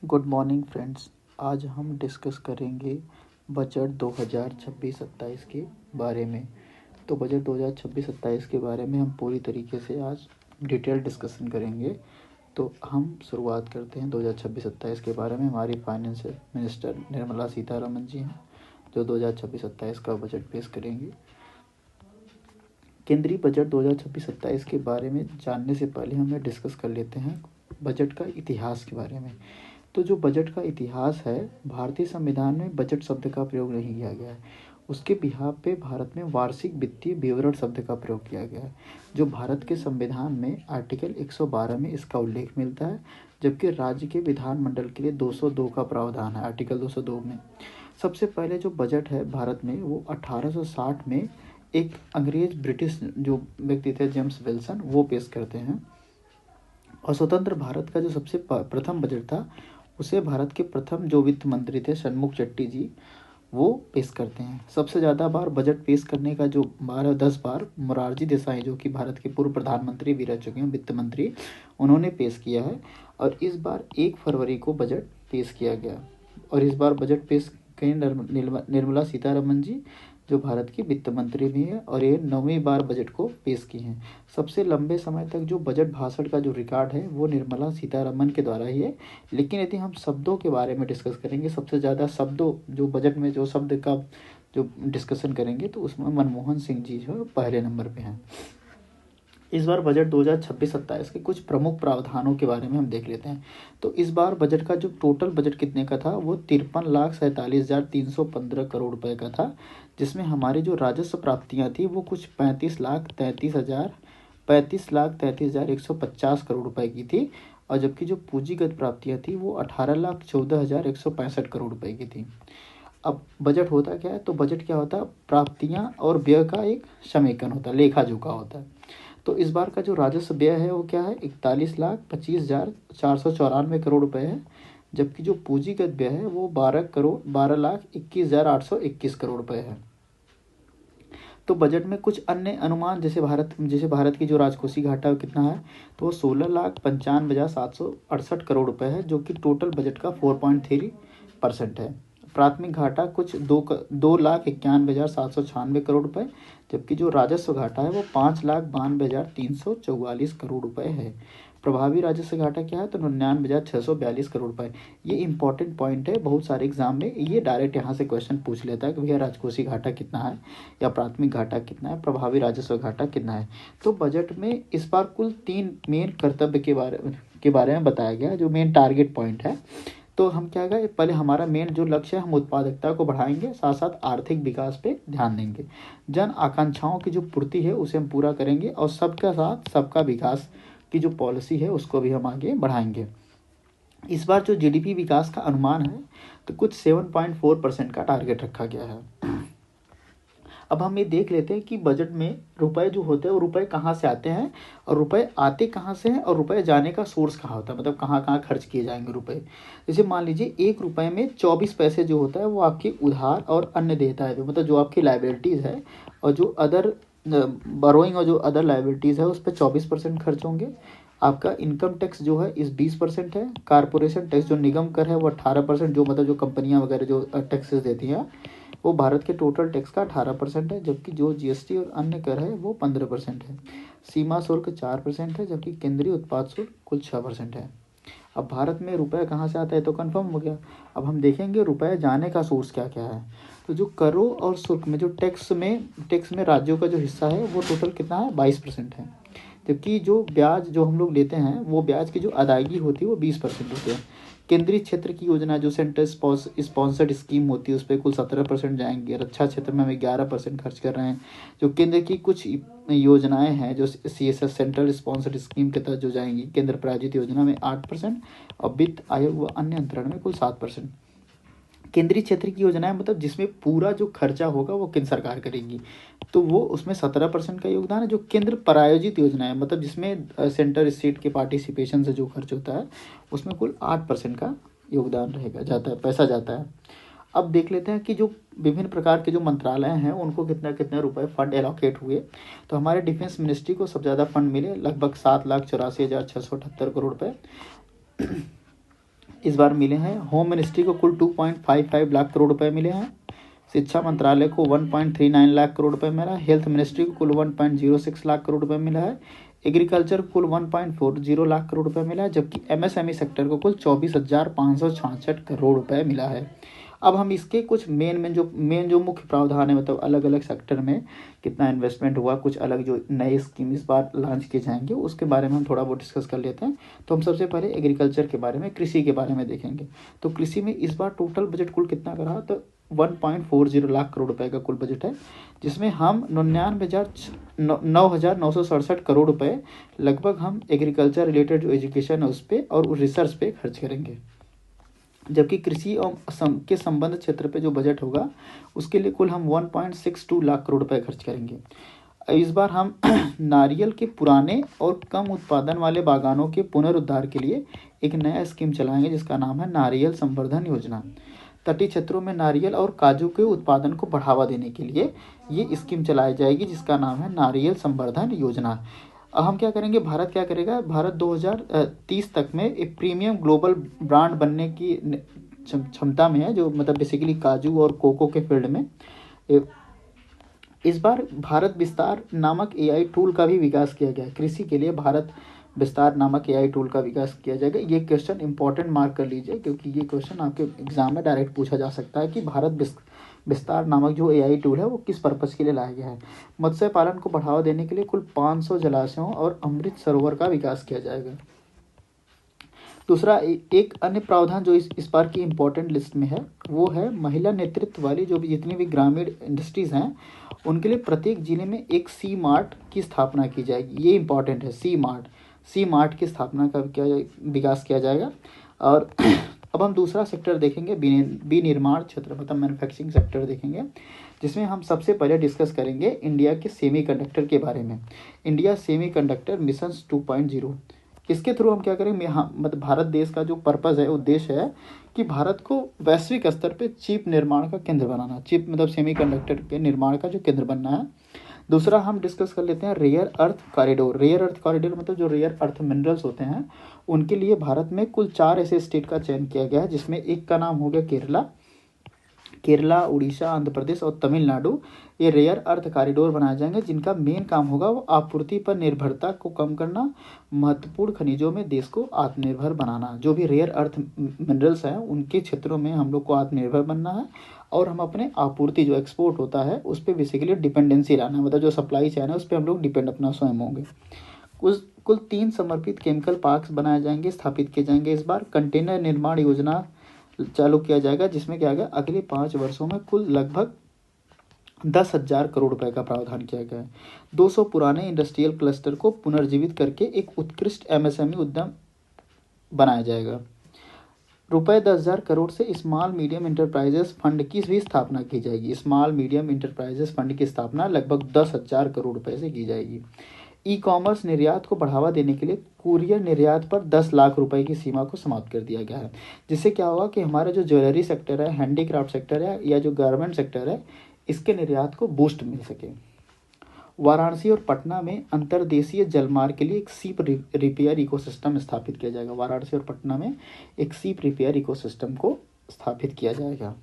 Good morning friends. आज हम discuss करेंगे बजट 2026-27 के बारे में। तो बजट 2026-27 के बारे में हम पूरी तरीके से आज डिटेल डिस्कशन करेंगे। तो हम शुरुआत करते हैं 2026-27 के बारे में। हमारी फाइनेंस मिनिस्टर निर्मला सीतारमण जी हैं जो 2026-27 का बजट पेश करेंगी। केंद्रीय बजट 2026-27 के बारे में जानने से पहले हमें डिस्कस कर लेते हैं बजट का इतिहास के बारे में। तो जो बजट का इतिहास है, भारतीय संविधान में बजट शब्द का प्रयोग नहीं किया गया है। उसके बिहाफ पे भारत में वार्षिक वित्तीय विवरण शब्द का प्रयोग किया गया है, जो भारत के संविधान में आर्टिकल 112 में इसका उल्लेख मिलता है, जबकि राज्य के विधानमंडल के लिए 202 का प्रावधान है आर्टिकल 202 में। सबसे पहले जो बजट है भारत में वो 1860 में एक अंग्रेज ब्रिटिश जो व्यक्ति थे जेम्स विल्सन, वो पेश करते हैं। और स्वतंत्र भारत का जो सबसे प्रथम बजट था उसे भारत के प्रथम जो वित्त मंत्री थे षणमुख चट्टी जी, वो पेश करते हैं। सबसे ज़्यादा बार बजट पेश करने का जो 10 बार मोरारजी देसाई, जो कि भारत के पूर्व प्रधानमंत्री भी रह चुके हैं, वित्त मंत्री, उन्होंने पेश किया है। और इस बार 1 फरवरी को बजट पेश किया गया। और इस बार बजट पेश करें निर्मला सीतारमण जी, जो भारत की वित्त मंत्री भी हैं, और ये 9वीं बार बजट को पेश की हैं। सबसे लंबे समय तक जो बजट भाषण का जो रिकॉर्ड है वो निर्मला सीतारमण के द्वारा ही है। लेकिन यदि हम शब्दों के बारे में डिस्कस करेंगे, सबसे ज़्यादा शब्दों जो बजट में जो शब्द का जो डिस्कशन करेंगे, तो उसमें मनमोहन सिंह जी जो पहले नंबर पे हैं। इस बार बजट 2026-27 के कुछ प्रमुख प्रावधानों के बारे में हम देख लेते हैं। तो इस बार बजट का जो टोटल बजट कितने का था, वो 53,47,315 करोड़ रुपए का था, जिसमें हमारी जो राजस्व प्राप्तियां थी वो कुछ 35,33,150 करोड़ रुपए की थी। और जबकि जो पूंजीगत प्राप्तियां थी वो 18,14,165 करोड़ रुपए की थी। अब बजट होता क्या है? तो बजट क्या होता है? प्राप्तियां और व्यय का एक समेकन होता है, लेखा जोखा होता है। तो इस बार का जो राजस्व व्यय है वो क्या है? 41,25,494 करोड़ रुपए है। जबकि जो पूंजीगत व्यय है वो 12,21,821 करोड़ रुपए है। तो बजट में कुछ अन्य अनुमान, जैसे भारत की जो राजकोषीय घाटा कितना है, तो वो 16,95,768 करोड़ रुपए है, जो कि टोटल बजट का 4.3% है। प्राथमिक घाटा कुछ 2,91,796 करोड़ रुपए, जबकि जो राजस्व घाटा है वो 5,92,344 करोड़ रुपए है। प्रभावी राजस्व घाटा क्या है? तो 99,642 करोड़ रुपए। ये इंपॉर्टेंट पॉइंट है, बहुत सारे एग्जाम में ये डायरेक्ट यहाँ से क्वेश्चन पूछ लेता है कि भैया राजकोषीय घाटा कितना है, या प्राथमिक घाटा कितना है, प्रभावी राजस्व घाटा कितना है। तो बजट में इस बार कुल 3 मेन कर्तव्य के बारे में बताया गया, जो मेन टारगेट पॉइंट है। तो हम क्या करें, पहले हमारा मेन जो लक्ष्य है, हम उत्पादकता को बढ़ाएंगे, साथ साथ आर्थिक विकास पे ध्यान देंगे। जन आकांक्षाओं की जो पूर्ति है उसे हम पूरा करेंगे, और सबका साथ सबका विकास की जो पॉलिसी है उसको भी हम आगे बढ़ाएंगे। इस बार जो जीडीपी विकास का अनुमान है, तो कुछ 7.4% का टारगेट रखा गया है। अब हम ये देख लेते हैं कि बजट में रुपए जो होते हैं वो रुपए कहाँ से आते हैं, और रुपए आते कहाँ से हैं, और रुपए जाने का सोर्स कहाँ होता है, मतलब कहाँ कहाँ खर्च किए जाएंगे रुपए। जैसे मान लीजिए 1 रुपए में 24 पैसे जो होता है वो आपकी उधार और अन्य देयता है, मतलब जो आपकी लाइबिलिटीज़ है, और जो अदर बोरोइंग और जो अदर लाइबिलिटीज़ है उस पर 24% खर्च होंगे। आपका इनकम टैक्स जो है इस 20% है। कारपोरेशन टैक्स जो निगम कर है वो 18%, जो मतलब जो कंपनियां वगैरह जो टैक्सेस देती हैं, वो भारत के टोटल टैक्स का 18% है। जबकि जो जीएसटी और अन्य कर है वो 15% है। सीमा शुल्क 4% है, जबकि केंद्रीय उत्पाद शुल्क कुल 6% है। अब भारत में रुपए कहाँ से आता है तो कंफर्म हो गया। अब हम देखेंगे रुपए जाने का सोर्स क्या क्या है। तो जो करों और शुल्क में जो टैक्स में राज्यों का जो हिस्सा है वो टोटल कितना है? 22% है। जबकि जो ब्याज जो हम लोग लेते हैं, वो ब्याज की जो अदायगी होती है वो 20% होती है। केंद्रीय क्षेत्र की योजना जो सेंटर स्पॉन्सर्ड स्कीम होती है उस पर कुल 17% जाएंगे। रक्षा क्षेत्र में हमें 11% खर्च कर रहे हैं। जो केंद्र की कुछ योजनाएं हैं जो CSS सेंट्रल स्पॉन्सर्ड स्कीम के तहत जो जाएंगी, केंद्र प्रायोजित योजना में 8%, और वित्त आयोग व अन्य अंतरण में कुल 7%। केंद्रीय क्षेत्र की योजनाएं मतलब जिसमें पूरा जो खर्चा होगा वो केंद्र सरकार करेगी, तो वो उसमें 17% का योगदान है। जो केंद्र प्रायोजित योजना है, मतलब जिसमें सेंटर स्टेट के पार्टिसिपेशन से जो खर्च होता है, उसमें कुल 8% का योगदान जाता है, पैसा जाता है। अब देख लेते हैं कि जो विभिन्न प्रकार के जो मंत्रालय हैं उनको कितना कितना रुपए फंड एलोकेट हुए। तो हमारे डिफेंस मिनिस्ट्री को सबसे ज़्यादा फंड मिले, लगभग 7,84,678 करोड़ रुपए। इस बार मिले हैं। होम मिनिस्ट्री को कुल 2.55 लाख करोड़ रुपए मिले हैं। शिक्षा मंत्रालय को 1.39 लाख करोड़ रुपए मिला है। हेल्थ मिनिस्ट्री को कुल 1.06 लाख करोड़ रुपए मिला है। एग्रीकल्चर को कुल 1.40 लाख करोड़ रुपए मिला है, जबकि एमएसएमई सेक्टर को कुल 24,566 करोड़ रुपए मिला है। अब हम इसके कुछ मेन जो मुख्य प्रावधान है, मतलब अलग अलग सेक्टर में कितना इन्वेस्टमेंट हुआ, कुछ अलग जो नए स्कीम इस बार लॉन्च किए जाएंगे उसके बारे में हम थोड़ा बहुत डिस्कस कर लेते हैं। तो हम सबसे पहले एग्रीकल्चर के बारे में, कृषि के बारे में देखेंगे। तो कृषि में इस बार टोटल बजट कुल कितना का रहा, तो 1.40 लाख करोड़ रुपए का कुल बजट है, जिसमें हम 9,967 करोड़ रुपए लगभग हम एग्रीकल्चर रिलेटेड जो एजुकेशन है उस पर और रिसर्च पे खर्च करेंगे। जबकि कृषि और के संबंध क्षेत्र पे जो बजट होगा उसके लिए कुल हम 1.62 लाख करोड़ रुपए खर्च करेंगे। इस बार हम नारियल के पुराने और कम उत्पादन वाले बागानों के पुनरुद्धार के लिए एक नया स्कीम चलाएंगे जिसका नाम है नारियल संवर्धन योजना। तटीय क्षेत्रों में नारियल और काजू के उत्पादन को बढ़ावा देने के लिए ये स्कीम चलाई जाएगी जिसका नाम है नारियल संवर्धन योजना। अब हम क्या करेंगे, भारत क्या करेगा, भारत 2030 तक में एक प्रीमियम ग्लोबल ब्रांड बनने की क्षमता में है, जो मतलब बेसिकली काजू और कोको के फील्ड में। इस बार भारत विस्तार नामक एआई टूल का भी विकास किया गया है। कृषि के लिए भारत विस्तार नामक एआई टूल का विकास किया जाएगा। ये क्वेश्चन इंपॉर्टेंट मार्क कर लीजिए, क्योंकि ये क्वेश्चन आपके एग्जाम में डायरेक्ट पूछा जा सकता है कि भारत विस्तार नामक जो एआई टूल है वो किस पर्पज़ के लिए लाया गया है। मत्स्य पालन को बढ़ावा देने के लिए कुल 500 जलाशयों और अमृत सरोवर का विकास किया जाएगा। दूसरा एक अन्य प्रावधान जो इस बार की इम्पोर्टेंट लिस्ट में है वो है महिला नेतृत्व वाली जो भी जितनी भी ग्रामीण इंडस्ट्रीज़ हैं उनके लिए प्रत्येक जिले में एक सी मार्ट की स्थापना की जाएगी। ये इंपॉर्टेंट है, सी मार्ट की स्थापना का विकास किया जाएगा। और अब हम दूसरा सेक्टर देखेंगे, विनिर्माण क्षेत्र मतलब मैन्युफैक्चरिंग सेक्टर देखेंगे, जिसमें हम सबसे पहले डिस्कस करेंगे इंडिया के सेमीकंडक्टर के बारे में। इंडिया सेमीकंडक्टर मिशन 2.0, इसके थ्रू हम क्या करेंगे, हाँ मतलब भारत देश का जो पर्पज़ है, उद्देश्य है कि भारत को वैश्विक स्तर पे चिप निर्माण का केंद्र बनाना, चिप मतलब सेमीकंडक्टर के निर्माण का जो केंद्र बनना है। दूसरा हम डिस्कस कर लेते हैं rare earth corridor. Rare earth corridor मतलब जो रेयर अर्थ मिनरल्स होते हैं उनके लिए भारत में कुल 4 ऐसे स्टेट का चयन किया गया है, जिसमें एक का नाम हो गया केरला, उड़ीसा, आंध्र प्रदेश और तमिलनाडु। ये रेयर अर्थ कॉरिडोर बनाए जाएंगे जिनका मेन काम होगा वो आपूर्ति पर निर्भरता को कम करना, महत्वपूर्ण खनिजों में देश को आत्मनिर्भर बनाना। जो भी रेयर अर्थ मिनरल्स हैं उनके क्षेत्रों में हम लोग को आत्मनिर्भर बनना है और हम अपने आपूर्ति जो एक्सपोर्ट होता है उस पर बेसिकली डिपेंडेंसी लाना है, मतलब जो सप्लाई चैन है उस पर हम लोग डिपेंड अपना स्वयं होंगे। कुल 3 समर्पित केमिकल पार्क्स बनाए जाएंगे, स्थापित किए जाएंगे। इस बार कंटेनर निर्माण योजना चालू किया जाएगा, जिसमें क्या गया अगले 5 वर्षों में कुल लगभग 10,000 करोड़ रुपए का प्रावधान किया गया है। 200 पुराने इंडस्ट्रियल क्लस्टर को पुनर्जीवित करके एक उत्कृष्ट एमएसएमई उद्यम बनाया जाएगा। रुपए 10,000 करोड़ से स्मॉल मीडियम इंटरप्राइजेस फंड की भी स्थापना की जाएगी। स्मॉल मीडियम इंटरप्राइजेस फंड की स्थापना लगभग 10,000 करोड़ रुपए से की जाएगी। ई कॉमर्स निर्यात को बढ़ावा देने के लिए कुरियर निर्यात पर 10 लाख रुपए की सीमा को समाप्त कर दिया गया है, जिससे क्या होगा कि हमारा जो ज्वेलरी सेक्टर है, हैंडीक्राफ्ट सेक्टर है या जो गारमेंट सेक्टर है, इसके निर्यात को बूस्ट मिल सके। वाराणसी और पटना में अंतर्देशीय जलमार्ग के लिए एक सीप रिपेयर इकोसिस्टम स्थापित किया जाएगा। वाराणसी और पटना में एक सीप रिपेयर इकोसिस्टम को स्थापित किया जाएगा।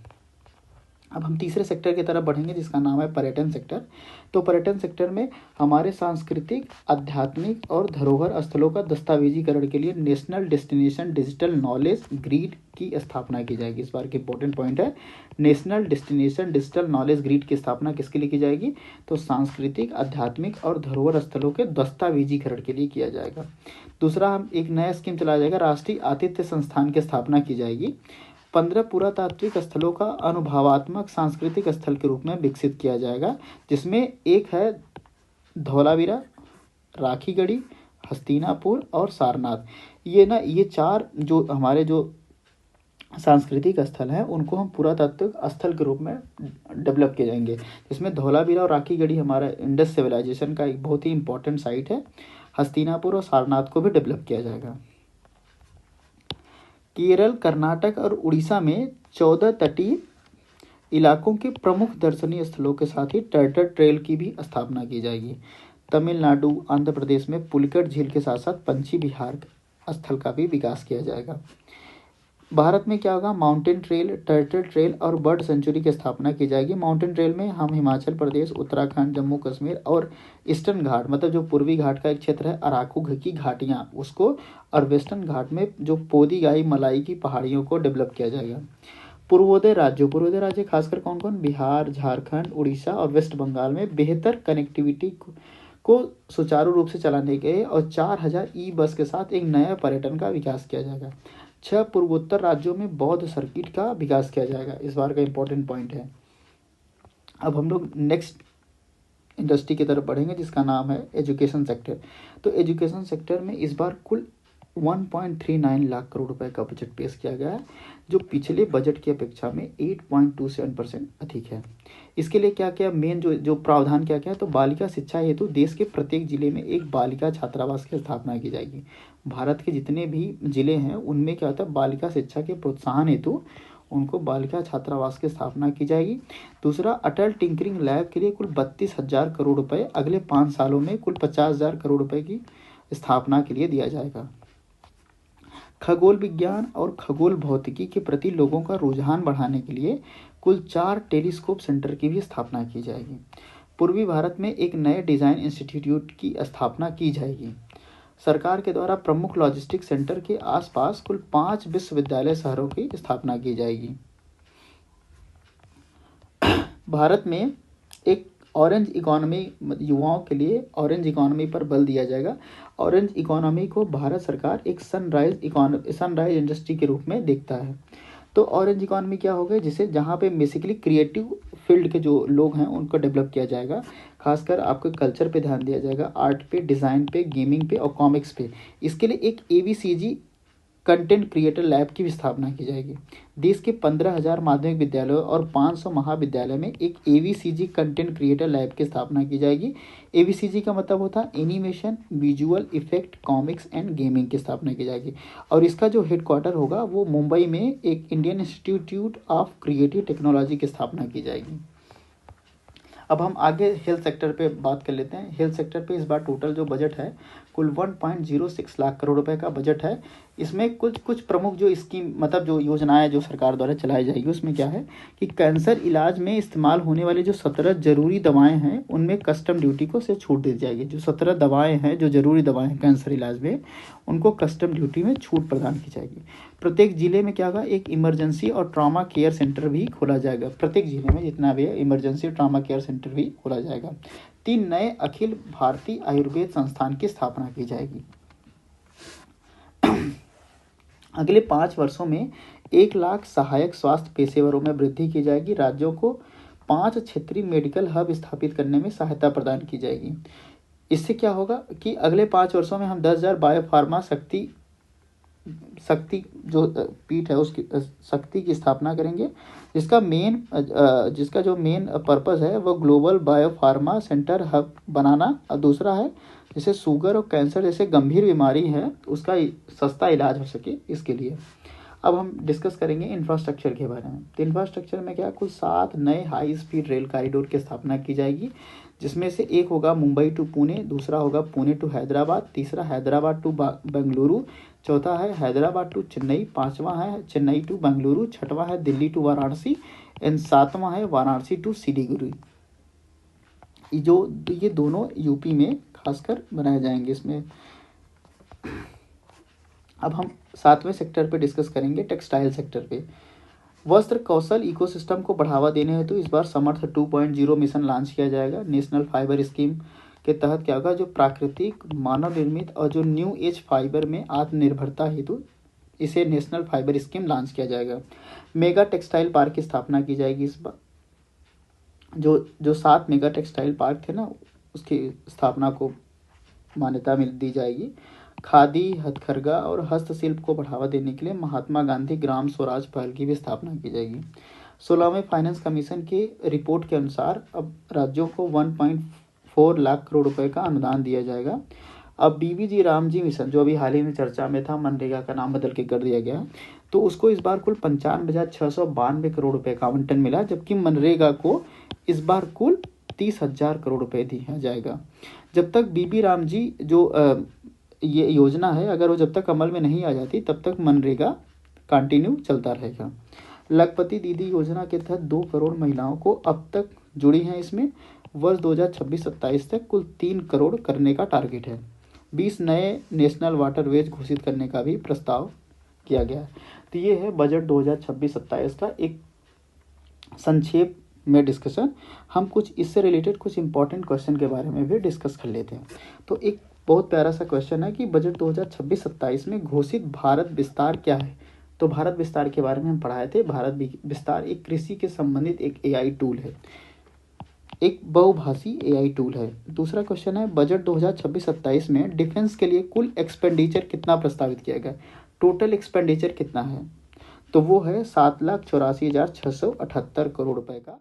अब हम तीसरे सेक्टर की तरफ बढ़ेंगे जिसका नाम है पर्यटन सेक्टर। तो पर्यटन सेक्टर में हमारे सांस्कृतिक, आध्यात्मिक और धरोहर स्थलों का दस्तावेजीकरण के लिए national destination digital knowledge grid की स्थापना की जाएगी। इस बार की इंपॉर्टेंट पॉइंट है, national destination digital knowledge grid की स्थापना किसके लिए की जाएगी, तो सांस्कृतिक, आध्यात्मिक और धरोहर स्थलों के दस्तावेजीकरण के लिए किया जाएगा। दूसरा हम एक नया स्कीम चलाया जाएगा, राष्ट्रीय आतिथ्य संस्थान की स्थापना की जाएगी। 15 पुरातात्विक स्थलों का अनुभवात्मक सांस्कृतिक स्थल के रूप में विकसित किया जाएगा, जिसमें एक है धौलावीरा, राखीगढ़ी, हस्तिनापुर और सारनाथ। ये 4 जो हमारे जो सांस्कृतिक स्थल हैं उनको हम पुरातात्विक स्थल के रूप में डेवलप किए जाएंगे, जिसमें धौलावीरा और राखीगढ़ी हमारा इंडस सिविलाइजेशन का एक बहुत ही इंपॉर्टेंट साइट है। हस्तिनापुर और सारनाथ को भी डेवलप किया जाएगा। केरल, कर्नाटक और उड़ीसा में 14 तटीय इलाकों के प्रमुख दर्शनीय स्थलों के साथ ही टर्टल ट्रेल की भी स्थापना की जाएगी। तमिलनाडु, आंध्र प्रदेश में पुलिकट झील के साथ साथ पंछी विहार स्थल का भी विकास किया जाएगा। भारत में क्या होगा, माउंटेन ट्रेल, टर्टल ट्रेल और बर्ड सेंचुरी की स्थापना की जाएगी। माउंटेन ट्रेल में हम हिमाचल प्रदेश, उत्तराखंड, जम्मू कश्मीर और ईस्टर्न घाट, मतलब जो पूर्वी घाट का एक क्षेत्र है, अराकू की घाटियाँ उसको, और वेस्टर्न घाट में जो पोदीगाई मलाई की पहाड़ियों को डेवलप किया जाएगा। पूर्वोदय राज्यों, पूर्वोदय राज्य खासकर कौन कौन, बिहार, झारखंड, उड़ीसा और वेस्ट बंगाल में बेहतर कनेक्टिविटी को सुचारू रूप से चलाने के और 4000 ई बस के साथ एक नया पर्यटन का विकास किया जाएगा। 6 पूर्वोत्तर राज्यों में बौद्ध सर्किट का विकास किया जाएगा, इस बार का इंपॉर्टेंट पॉइंट है। अब हम लोग नेक्स्ट इंडस्ट्री की तरफ बढ़ेंगे जिसका नाम है एजुकेशन सेक्टर। तो एजुकेशन सेक्टर में इस बार कुल 1.39 लाख करोड़ रुपए का बजट पेश किया गया है, जो पिछले बजट की अपेक्षा में 8.27% अधिक है। इसके लिए क्या क्या मेन जो प्रावधान क्या क्या है, तो बालिका शिक्षा हेतु देश के प्रत्येक जिले में एक बालिका छात्रावास की स्थापना की जाएगी। भारत के जितने भी जिले हैं उनमें क्या होता है, बालिका शिक्षा के प्रोत्साहन हेतु उनको बालिका छात्रावास की स्थापना की जाएगी। दूसरा, अटल टिंकरिंग लैब के लिए कुल 32,000 करोड़ रुपए अगले 5 सालों में कुल 50,000 करोड़ रुपए की स्थापना के लिए दिया जाएगा। खगोल विज्ञान और खगोल भौतिकी के प्रति लोगों का रुझान बढ़ाने के लिए कुल 4 टेलीस्कोप सेंटर की भी स्थापना की जाएगी। पूर्वी भारत में एक नए डिज़ाइन इंस्टीट्यूट की स्थापना की जाएगी। सरकार के द्वारा प्रमुख लॉजिस्टिक सेंटर के आसपास कुल 5 विश्वविद्यालय शहरों की स्थापना की जाएगी। भारत में एक ऑरेंज इकोनॉमी, युवाओं के लिए ऑरेंज इकोनॉमी पर बल दिया जाएगा। ऑरेंज इकोनॉमी को भारत सरकार एक सनराइज इंडस्ट्री के रूप में देखता है। तो ऑरेंज इकोनॉमी क्या होगा, जिसे जहाँ पे बेसिकली क्रिएटिव फील्ड के जो लोग हैं उनको डेवलप किया जाएगा। खासकर आपके कल्चर पे ध्यान दिया जाएगा, आर्ट पे, डिज़ाइन पे, गेमिंग पे और कॉमिक्स पे। इसके लिए एक ABCG कंटेंट क्रिएटर लैब की भी स्थापना की जाएगी। देश के 15,000 माध्यमिक विद्यालयों और 500 महाविद्यालय में एक ABCG कंटेंट क्रिएटर लैब की स्थापना की जाएगी। ABCG का मतलब होता है animation, visual effect, comics and gaming की स्थापना की जाएगी। और इसका जो हेडक्वार्टर होगा वो मुंबई में एक Indian institute of creative technology की स्थापना की जाएगी। अब हम आगे हेल्थ सेक्टर पे बात कर लेते हैं। हेल्थ सेक्टर पे इस बार टोटल जो बजट है कुल 1.06 लाख करोड़ रुपए का बजट है। इसमें कुछ प्रमुख जो स्कीम, मतलब जो योजनाएं जो सरकार द्वारा चलाई जाएगी उसमें क्या है कि कैंसर इलाज में इस्तेमाल होने वाली जो 17 जरूरी दवाएं हैं उनमें कस्टम ड्यूटी को से छूट दी जाएगी। जो 17 दवाएं हैं जो जरूरी दवाएं हैं कैंसर इलाज में, उनको कस्टम ड्यूटी में छूट प्रदान की जाएगी। प्रत्येक जिले में क्या होगा, एक इमरजेंसी और ट्रॉमा केयर सेंटर भी खोला जाएगा। प्रत्येक जिले में जितना भी है इमरजेंसी और ट्रॉमा केयर सेंटर भी खोला जाएगा। 3 नए अखिल भारतीय आयुर्वेद संस्थान की स्थापना की जाएगी। अगले 5 वर्षों में 1 लाख सहायक स्वास्थ्य पेशेवरों में वृद्धि की जाएगी। राज्यों को 5 क्षेत्रीय मेडिकल हब स्थापित करने में सहायता प्रदान की जाएगी। इससे क्या होगा कि अगले 5 वर्षों में हम 10,000 बायोफार्मा शक्ति जो पीठ है उसकी शक्ति की स्थापना करेंगे, जिसका जो मेन पर्पस है वो ग्लोबल बायोफार्मा सेंटर हब बनाना। और दूसरा है जैसे शुगर और कैंसर जैसे गंभीर बीमारी है उसका सस्ता इलाज हो सके इसके लिए। अब हम डिस्कस करेंगे इंफ्रास्ट्रक्चर के बारे में। तो इंफ्रास्ट्रक्चर में क्या, कुल 7 नए हाई स्पीड रेल कॉरिडोर की स्थापना की जाएगी, जिसमें से एक होगा मुंबई टू पुणे, दूसरा होगा पुणे टू हैदराबाद, तीसरा हैदराबाद टू बेंगलुरु, चौथा है हैदराबाद टू चेन्नई, पांचवा है चेन्नई टू बेंगलुरु, छठवां है दिल्ली टू वाराणसी एंड 7वां है वाराणसी टू सिलीगुड़ी। ये दोनों यूपी में खासकर बनाए जाएंगे इसमें। अब हम 7वें सेक्टर पे डिस्कस करेंगे, टेक्सटाइल सेक्टर पे। वस्त्र कौशल इकोसिस्टम को बढ़ावा देने हेतु इस बार समर्थ 2.0 मिशन लॉन्च किया जाएगा। नेशनल फाइबर स्कीम के तहत क्या होगा, जो प्राकृतिक, मानव निर्मित और जो न्यू एज फाइबर में आत्मनिर्भरता हेतु इसे नेशनल फाइबर स्कीम लॉन्च किया जाएगा। मेगा टेक्सटाइल पार्क की स्थापना की जाएगी इस बार। जो 7 मेगा टेक्सटाइल पार्क थे ना, उसकी स्थापना को मान्यता दी जाएगी। खादी, हथकरघा और हस्तशिल्प को बढ़ावा देने के लिए महात्मा गांधी ग्राम स्वराज पहल की भी स्थापना की जाएगी। 16वें फाइनेंस कमीशन के रिपोर्ट के अनुसार अब राज्यों को 1.4 लाख करोड़ रुपए का अनुदान दिया जाएगा। अब BBG रामजी मिशन जो अभी हाल ही में चर्चा में था, मनरेगा का नाम बदल के कर दिया गया, तो उसको इस बार कुल 95,692 करोड़ रुपए का आवंटन मिला, जबकि मनरेगा को इस बार कुल 30,000 करोड़ रुपए दिया जाएगा। जब तक BB रामजी जो ये योजना है, अगर वो जब तक अमल में नहीं आ जाती तब तक मनरेगा कंटिन्यू चलता रहेगा। लखपति दीदी योजना के तहत 2 करोड़ महिलाओं को अब तक जुड़ी हैं इसमें। वर्ष 2026-27 तक कुल 3 करोड़ करने का टारगेट है। 20 नए नेशनल वाटरवेज घोषित करने का भी प्रस्ताव किया गया है। तो ये है बजट 2026-27 का एक संक्षेप में डिस्कशन। हम कुछ इससे रिलेटेड कुछ इंपॉर्टेंट क्वेश्चन के बारे में भी डिस्कस कर लेते हैं। तो एक बहुत प्यारा सा क्वेश्चन है कि बजट 2026-27 में घोषित भारत विस्तार क्या है। तो भारत विस्तार के बारे में हम पढ़ाए थे। भारत विस्तार एक कृषि के संबंधित एक एआई टूल है, एक बहुभाषी एआई टूल है। दूसरा क्वेश्चन है बजट 2026-27 में डिफेंस के लिए कुल एक्सपेंडिचर कितना प्रस्तावित किया गया। टोटल एक्सपेंडिचर कितना है, तो वो है 7,84,678 करोड़ रुपए का।